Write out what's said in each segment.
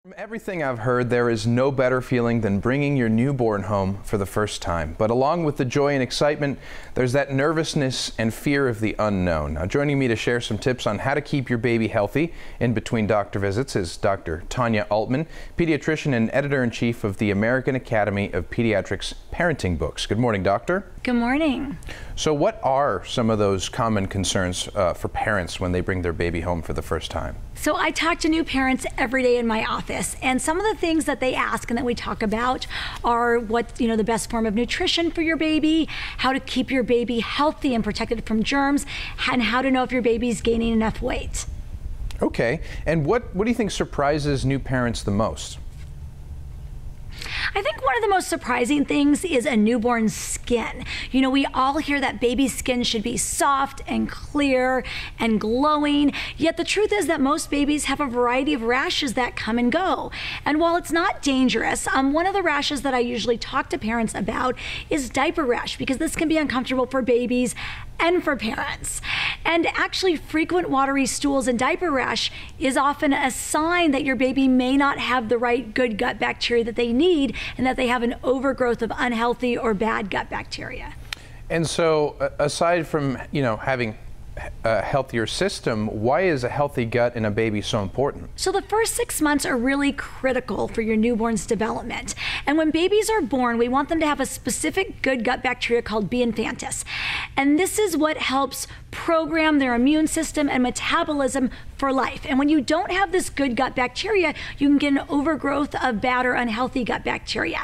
From everything I've heard, there is no better feeling than bringing your newborn home for the first time. But along with the joy and excitement, there's that nervousness and fear of the unknown. Now, joining me to share some tips on how to keep your baby healthy in between doctor visits is Dr. Tanya Altmann, pediatrician and editor-in-chief of the American Academy of Pediatrics Parenting Books. Good morning, doctor. Good morning. So what are some of those common concerns for parents when they bring their baby home for the first time? So I talk to new parents every day in my office, and some of the things that they ask and that we talk about are what, the best form of nutrition for your baby, how to keep your baby healthy and protected from germs, and how to know if your baby's gaining enough weight. Okay, and what do you think surprises new parents the most? I think one of the most surprising things is a newborn's skin. We all hear that baby's skin should be soft and clear and glowing, yet the truth is that most babies have a variety of rashes that come and go. And while it's not dangerous, one of the rashes that I usually talk to parents about is diaper rash, because this can be uncomfortable for babies and for parents. And actually, frequent watery stools and diaper rash is often a sign that your baby may not have the right good gut bacteria that they need, and that they have an overgrowth of unhealthy or bad gut bacteria. And so, aside from having a healthier system, why is a healthy gut in a baby so important? So the first 6 months are really critical for your newborn's development. And when babies are born, we want them to have a specific good gut bacteria called B. infantis. And this is what helps program their immune system and metabolism for life. And when you don't have this good gut bacteria, you can get an overgrowth of bad or unhealthy gut bacteria.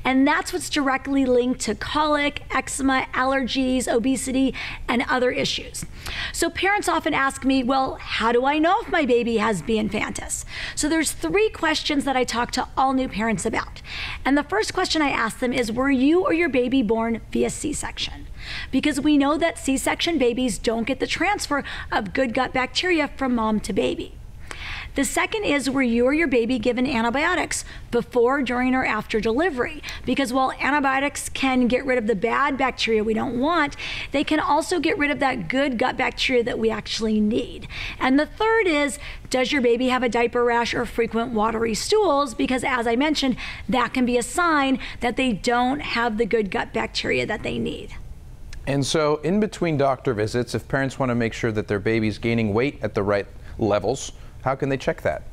And that's what's directly linked to colic, eczema, allergies, obesity, and other issues. So parents often ask me, well, how do I know if my baby has B. infantis? So there's 3 questions that I talk to all new parents about. And the first question I ask them is, were you or your baby born via C-section? Because we know that C-section babies don't get the transfer of good gut bacteria from mom to baby. The second is, were you or your baby given antibiotics before, during, or after delivery? Because while antibiotics can get rid of the bad bacteria we don't want, they can also get rid of that good gut bacteria that we actually need. And the third is, does your baby have a diaper rash or frequent watery stools? Because as I mentioned, that can be a sign that they don't have the good gut bacteria that they need. And so in between doctor visits, if parents want to make sure that their baby's gaining weight at the right levels, how can they check that?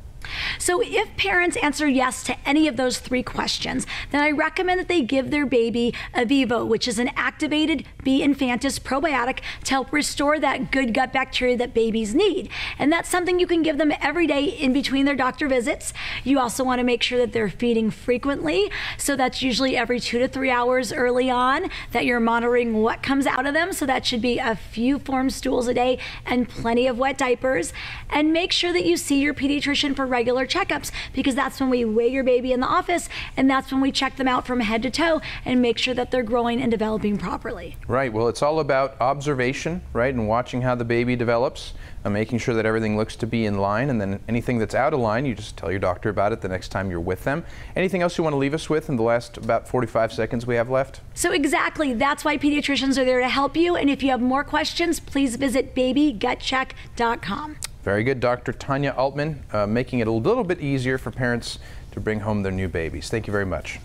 So if parents answer yes to any of those 3 questions, then I recommend that they give their baby Avivo, which is an activated B. infantis probiotic to help restore that good gut bacteria that babies need. And that's something you can give them every day in between their doctor visits. You also want to make sure that they're feeding frequently. So that's usually every 2 to 3 hours early on, that you're monitoring what comes out of them. So that should be a few formed stools a day and plenty of wet diapers. And make sure that you see your pediatrician for regular checkups, because that's when we weigh your baby in the office, and that's when we check them out from head to toe and make sure that they're growing and developing properly. Right. Well, it's all about observation, right, and watching how the baby develops, and making sure that everything looks to be in line, and then anything that's out of line, you just tell your doctor about it the next time you're with them. Anything else you want to leave us with in the last about 45 seconds we have left? So exactly, that's why pediatricians are there to help you, and if you have more questions, please visit babygutcheck.com. Very good. Dr. Tanya Altmann, making it a little bit easier for parents to bring home their new babies. Thank you very much.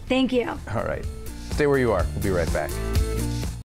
Thank you. All right. Stay where you are. We'll be right back.